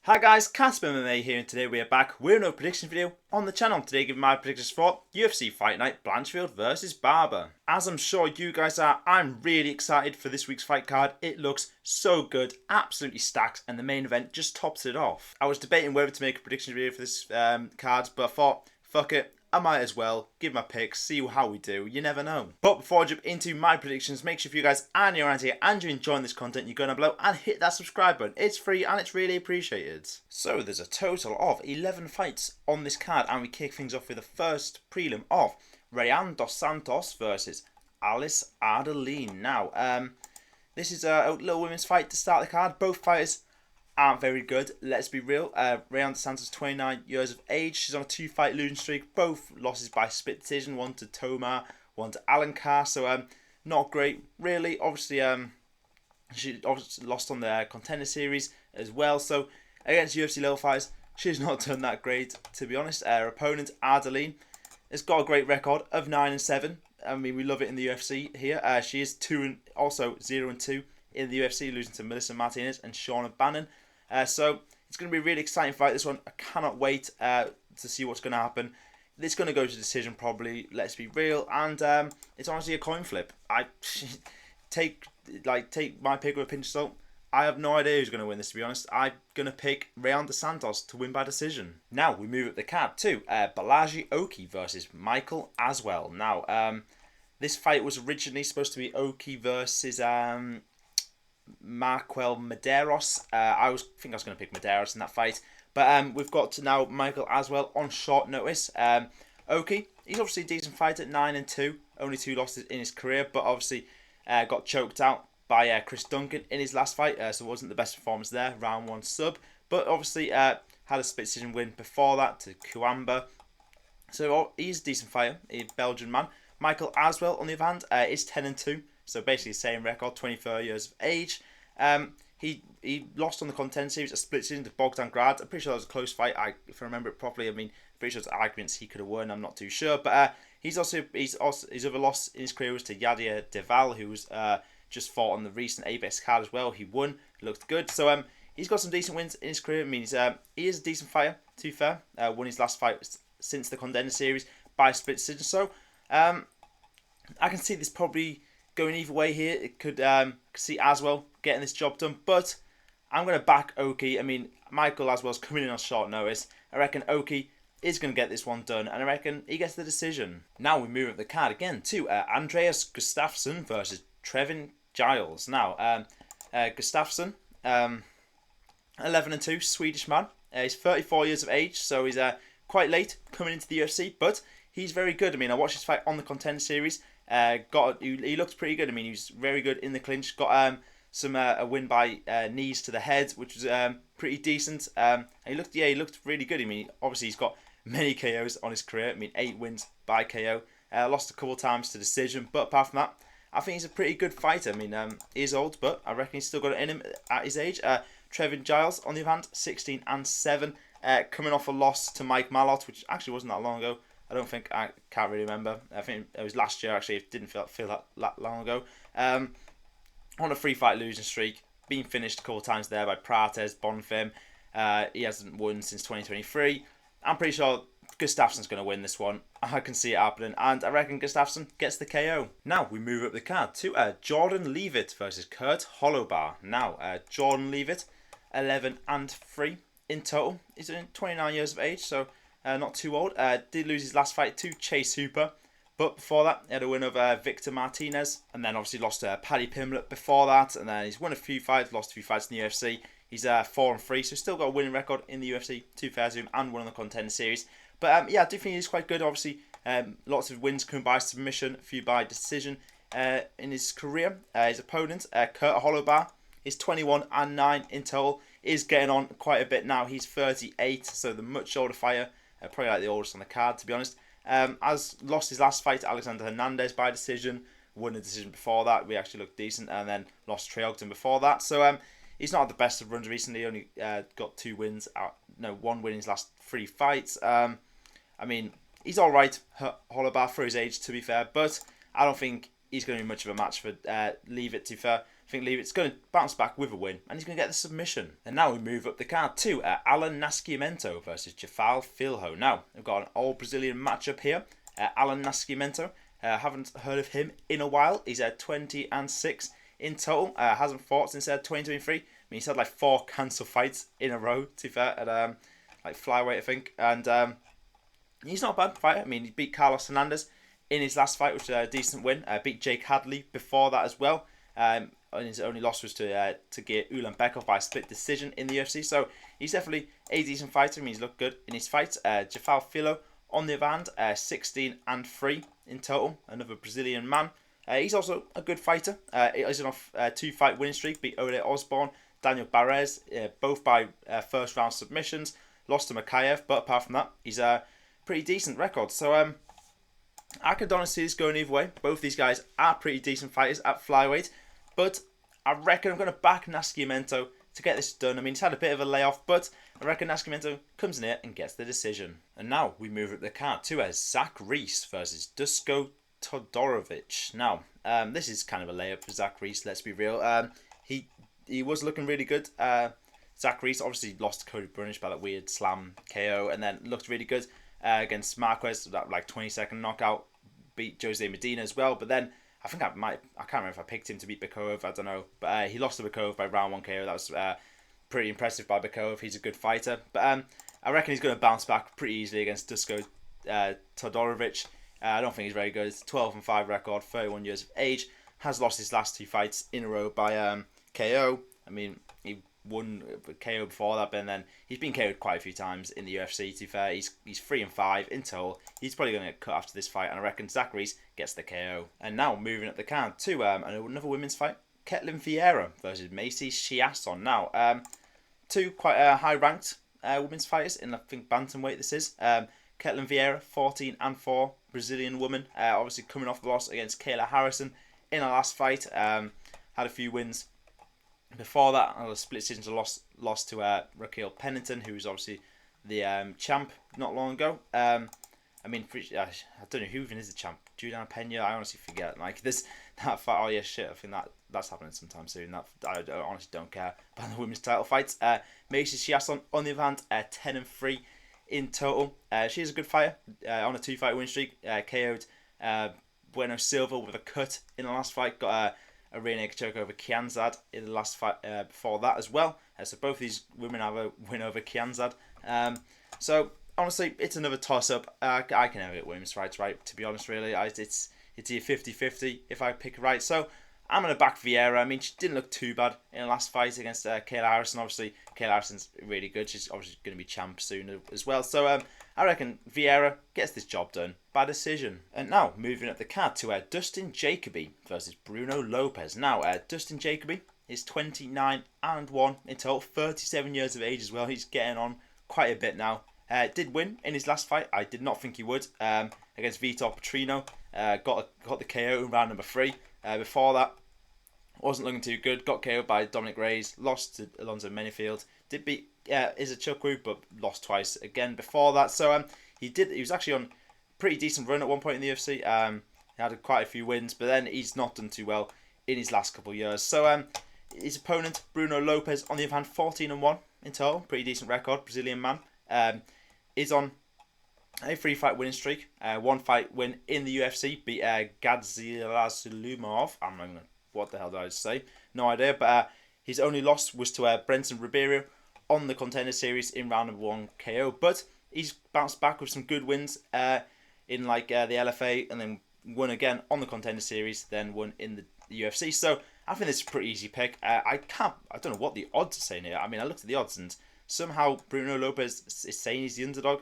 Hi guys, Casper MMA here, and today we are back with another prediction video on the channel. Today giving my predictions for UFC Fight Night, Blanchfield versus Barber. As I'm sure you guys are, I'm really excited for this week's fight card. It looks so good, absolutely stacked, and the main event just tops it off. I was debating whether to make a prediction video for this card, but I thought, fuck it, I might as well give my picks, see how we do, you never know. But before I jump into my predictions, make sure if you guys are new around here and you're enjoying this content, you go down below and hit that subscribe button. It's free and it's really appreciated. So there's a total of 11 fights on this card, and we kick things off with the first prelim of Rayan dos Santos versus Alice Ardelean. Now, this is a little women's fight to start the card. Both fighters aren't very good, let's be real. Rayan dos Santos, 29 years of age. She's on a 2-fight losing streak. Both losses by split decision. One to Tomar, one to Alencar. So not great, really. Obviously, she obviously lost on the contender series as well. So against UFC level fighters, she's not done that great, to be honest. Her opponent, Ardelean, has got a great record of 9-7. I mean, we love it in the UFC here. She is 0-2 in the UFC, losing to Melissa Martinez and Shauna Bannon. So it's going to be a really exciting fight, this one. I cannot wait to see what's going to happen. It's going to go to decision probably, let's be real. And it's honestly a coin flip. I take my pick with a pinch of salt. I have no idea who's going to win this, to be honest. I'm going to pick Rayan dos Santos to win by decision. Now we move up the card to Balaji Oki versus Michael Aswell. Now, this fight was originally supposed to be Oki versus Marquel Medeiros. I think I was going to pick Medeiros in that fight, but we've got to now Michael Aswell on short notice. Oki, he's obviously a decent fighter, 9-2, only 2 losses in his career, but obviously got choked out by Chris Duncan in his last fight, so it wasn't the best performance there, round 1 sub, but obviously had a split decision win before that to Kuamba. So he's a decent fighter, a Belgian man. Michael Aswell, on the other hand, is 10-2. So basically the same record, 24 years of age. He lost on the contender series, a split decision to Bogdan Grad. I'm pretty sure that was a close fight. If I remember it properly, I mean, pretty sure there's arguments he could have won. I'm not too sure. But his other loss in his career was to Yadir Deval, who was just fought on the recent APEX card as well. He won. It looked good. So he's got some decent wins in his career. I mean, he is a decent fighter, to be fair. Won his last fight since the contender series by split decision. So I can see this probably going either way here. It could see Aswell getting this job done, but I'm going to back Oki. I mean, Michael Aswell's coming in on short notice. I reckon Oki is going to get this one done, and I reckon he gets the decision. Now we move up the card again to Andreas Gustafsson versus Trevin Giles. Now, Gustafsson, 11-2, Swedish man. He's 34 years of age, so he's quite late coming into the UFC, but he's very good. I mean, I watched his fight on the contender series. He looked pretty good. I mean, he was very good in the clinch. Got a win by knees to the head, which was pretty decent. He looked really good. I mean, obviously he's got many KOs on his career. I mean, 8 wins by KO. Lost a couple of times to decision, but apart from that, I think he's a pretty good fighter. I mean, he is old, but I reckon he's still got it in him at his age. Trevin Giles, on the other hand, 16-7, coming off a loss to Mike Malott, which actually wasn't that long ago. I can't really remember. I think it was last year, actually. It didn't feel that long ago. On a 3-fight losing streak. Being finished a couple of times there by Prates, Bonfim. He hasn't won since 2023. I'm pretty sure Gustafsson's going to win this one. I can see it happening. And I reckon Gustafsson gets the KO. Now we move up the card to Jordan Leavitt versus Kurt Holobaugh. Now, Jordan Leavitt, 11-3 in total. He's 29 years of age, so not too old. Did lose his last fight to Chase Hooper, but before that he had a win over Victor Martinez, and then obviously lost to Paddy Pimblett before that, and then he's won a few fights, lost a few fights in the UFC. He's 4-3, so still got a winning record in the UFC, 2 fair to him, and one on the contender series. But yeah, I do think he's quite good. Obviously, lots of wins coming by submission, a few by decision in his career. His opponent, Kurt Holobaugh, is 21-9 in total. Is getting on quite a bit now. He's 38, so the much older fighter. Probably like the oldest on the card, to be honest. Has lost his last fight to Alexander Hernandez by decision. Won a decision before that. We actually looked decent. And then lost Trey Ogden before that. So he's not had the best of runs recently. He only got 2 wins. 1 win in his last 3 fights. I mean, he's alright, Holobaugh, for his age, to be fair. But I don't think he's going to be much of a match for Leavitt, to be fair. I think Leavitt's going to bounce back with a win, and he's going to get the submission. And now we move up the card to Alan Nascimento versus Jafal Filho. Now, we've got an all Brazilian matchup here. Alan Nascimento, haven't heard of him in a while. He's 20-6 in total. Hasn't fought since 2023. I mean, he's had like 4 cancel fights in a row, to be fair, at like flyweight, I think. And he's not a bad fighter. I mean, he beat Carlos Hernandez in his last fight, which was a decent win. Beat Jake Hadley before that as well. And his only loss was to Ulanbekov by a split decision in the UFC. So he's definitely a decent fighter. I mean, he's looked good in his fights. Jafal Filho, on the other hand, 16-3 in total. Another Brazilian man. He's also a good fighter. He's on a 2-fight winning streak. Beat Ode Osborne, Daniel Barres, both by first round submissions. Lost to Makayev, but apart from that, he's a pretty decent record. So I could honestly see this going either way. Both these guys are pretty decent fighters at flyweight. But I reckon I'm going to back Nascimento to get this done. I mean, he's had a bit of a layoff, but I reckon Nascimento comes in here and gets the decision. And now we move up the card to Zach Reese versus Duško Todorović. Now, this is kind of a layup for Zach Reese, let's be real. He was looking really good. Zach Reese obviously lost to Cody Brunish by that weird slam KO, and then looked really good against Marquez, that like 20-second knockout. Beat Jose Medina as well, but then I think I can't remember if I picked him to beat Bakov, I don't know. But he lost to Bakov by round 1 KO. That was pretty impressive by Bakov. He's a good fighter. But I reckon he's going to bounce back pretty easily against Duško Todorović. I don't think he's very good. It's 12-5 record, 31 years of age. Has lost his last 2 fights in a row by KO. I mean, he won KO before that, but then he's been KO'd quite a few times in the UFC, to be fair. He's 3-5 in total. He's probably going to get cut after this fight, and I reckon Zach Reese gets the KO. And now, moving up the card to another women's fight. Ketlen Vieira versus Maycee Chiasson. Now, 2 quite high-ranked women's fighters in, I think, bantamweight this is. Ketlen Vieira, 14-4, Brazilian woman. Obviously coming off the loss against Kayla Harrison in her last fight. Had a few wins before that. A split decision loss to Raquel Pennington, who was obviously the champ not long ago. I mean, I don't know who even is the champ. Juliana Pena, I honestly forget. Like this, that fight. Oh yeah, shit. I think that's happening sometime soon. I honestly don't care about the women's title fights. Maycee Chiasson, on the other hand, 10-3 in total. She's a good fighter on a 2-fight win streak. KO'd Bueno Silva with a cut in the last fight. Got a rear naked choke over Kianzad in the last fight before that as well. So both these women have a win over Kianzad. So honestly, it's another toss-up. I can never get women's fights right, to be honest, really. It's either 50-50 if I pick right. So I'm going to back Vieira. I mean, she didn't look too bad in the last fight against Kayla Harrison. Obviously, Kayla Harrison's really good. She's obviously going to be champ soon as well. So I reckon Vieira gets this job done by decision. And now, moving up the card to Dustin Jacoby versus Bruno Lopes. Now, Dustin Jacoby is 29-1 in total, 37 years of age as well. He's getting on quite a bit now. Did win in his last fight. I did not think he would. Against Vitor Petrino. Got the KO in round number 3. Before that, wasn't looking too good. Got KO'd by Dominic Reyes. Lost to Alonzo Menifield. Did beat Izachukwu, but lost twice again before that. So he was actually on a pretty decent run at one point in the UFC. He had quite a few wins, but then he's not done too well in his last couple of years. So his opponent, Bruno Lopes, on the other hand, 14-1 in total. Pretty decent record, Brazilian man. Is on a 3-fight winning streak. 1-fight win in the UFC. Beat Gadzilazulumov. I'm not even... What the hell did I just say? No idea. But his only loss was to Brenton Ribeiro on the contender series in round number 1 KO. But he's bounced back with some good wins in like the LFA, and then won again on the contender series, then won in the UFC. So I think this is a pretty easy pick. I don't know what the odds are saying here. I mean, I looked at the odds and somehow Bruno Lopes is saying he's the underdog.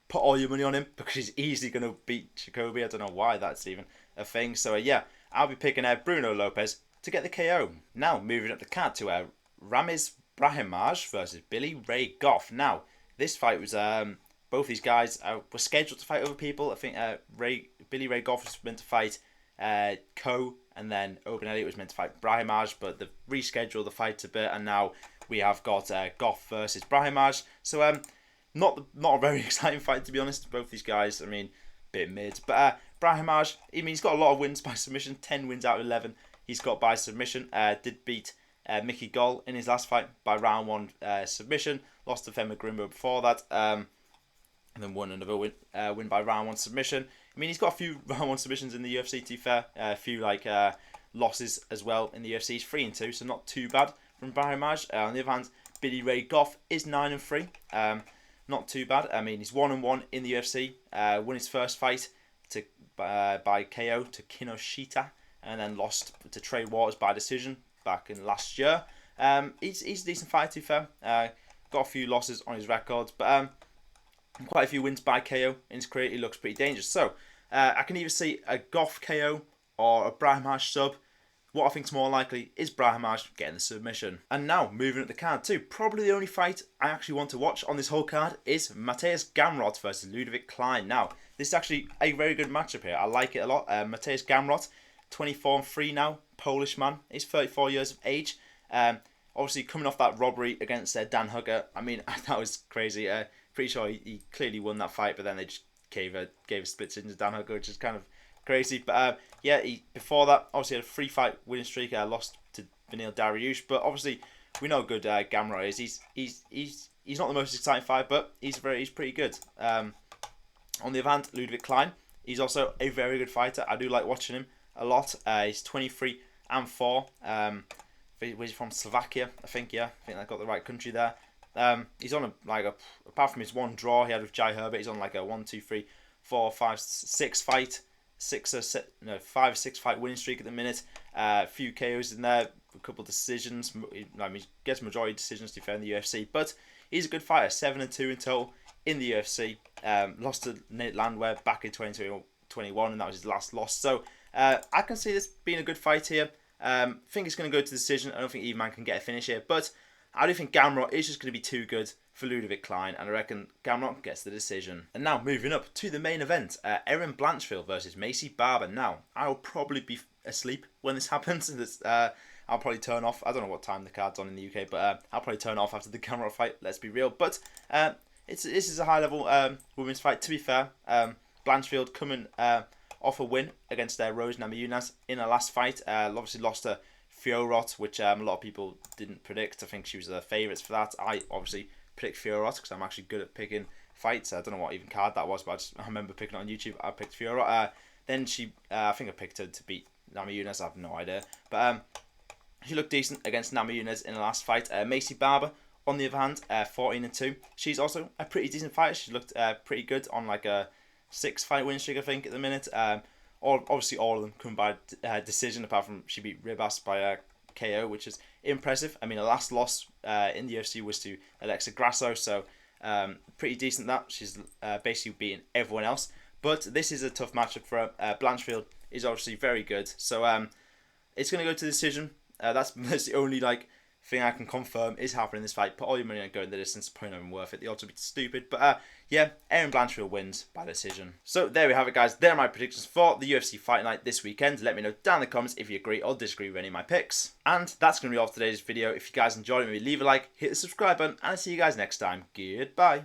Put all your money on him because he's easily going to beat Jacoby. I don't know why that's even a thing. So yeah, I'll be picking Bruno Lopes to get the KO. Now, moving up the card to Ramiz Brahimaj versus Billy Ray Goff. Now, this fight was... both these guys were scheduled to fight other people. I think Billy Ray Goff was meant to fight Ko, and then Open Elliott was meant to fight Brahimaj, but they've rescheduled the fight a bit, and now we have got Goff versus Brahimaj. So not a very exciting fight, to be honest. Both these guys, I mean, bit mid. But Brahimaj, I mean, he's got a lot of wins by submission, 10 wins out of 11 he's got by submission. Did beat Mickey Gall in his last fight by round 1 submission. Lost to Fema Grimbo before that. And then won another win by round 1 submission. I mean, he's got a few round 1 submissions in the UFC, to be fair. A few losses as well in the UFC. He's 3-2, so not too bad from Brahimaj. On the other hand, Billy Ray Goff is 9-3. Not too bad. I mean, he's 1-1 in the UFC. Won his first fight by KO to Kinoshita, and then lost to Trey Waters by decision back in last year. He's a decent fighter, to be fair. Got a few losses on his records, but quite a few wins by KO in his career. He looks pretty dangerous. So I can either see a Goff KO or a Brahimaj sub. What I think is more likely is Brahimaj getting the submission. And now, moving up the card too, probably the only fight I actually want to watch on this whole card is Mateusz Gamrot versus Ludovit Klein. Now, this is actually a very good matchup here. I like it a lot. Mateusz Gamrot, 24-3 now, Polish man. He's 34 years of age. Obviously, coming off that robbery against Dan Hooker, I mean, that was crazy. Pretty sure he clearly won that fight, but then they just gave a split decision to Dan Hooker, which is kind of crazy. But yeah, before that, obviously had a 3-fight winning streak. Lost to Vanil Dariush, but obviously we know how good Gamrot is. He's not the most exciting fight, but he's pretty good. On the other hand, Ludovit Klein, he's also a very good fighter. I do like watching him a lot. He's 23-4. He's from Slovakia, I think. Yeah, I think I got the right country there. He's on apart from his one draw he had with Jai Herbert, he's on like a 1, 2, 3, 4, 5, 6 fight. 5 or 6 fight winning streak at the minute. A few KOs in there, a couple of decisions. I mean, he gets majority decisions to be fair in the UFC, but he's a good fighter. 7-2 in total in the UFC. Lost to Nate Landwehr back in 2021, and that was his last loss. So I can see this being a good fight here. Think it's going to go to decision. I don't think either man can get a finish here, but I do think Gamrot is just going to be too good for Ludovit Klein, and I reckon Gamrot gets the decision. And now moving up to the main event, Erin Blanchfield versus Maycee Barber. Now, I'll probably be asleep when this happens. I'll probably turn off. I don't know what time the card's on in the UK, but I'll probably turn off after the Gamrot fight, let's be real. But this is a high-level women's fight, to be fair. Blanchfield coming off a win against Rose Namajunas in her last fight. Obviously lost to Fiorot, which a lot of people didn't predict. I think she was the favourites for that. I obviously picked Fiorot because I'm actually good at picking fights. I don't know what even card that was, but I remember picking it on YouTube. I picked Fiorot. Then I think I picked her to beat Namajunas. I have no idea. But she looked decent against Namajunas in the last fight. Maycee Barber, on the other hand, 14-2. She's also a pretty decent fighter. She looked pretty good on like a 6-fight win streak, I think, at the minute. Obviously, all of them come by decision, apart from she beat Ribas by KO, which is impressive. I mean, her last loss in the UFC was to Alexa Grasso, so pretty decent that. She's basically beaten everyone else. But this is a tough matchup for her. Blanchfield is obviously very good, so it's going to go to decision. That's the only thing I can confirm is happening in this fight. Put all your money on going the distance, probably not even worth it. The odds would be stupid. But yeah, Erin Blanchfield wins by decision. So there we have it, guys. There are my predictions for the UFC Fight Night this weekend. Let me know down in the comments if you agree or disagree with any of my picks. And that's going to be all for today's video. If you guys enjoyed it, maybe leave a like, hit the subscribe button, and I'll see you guys next time. Goodbye.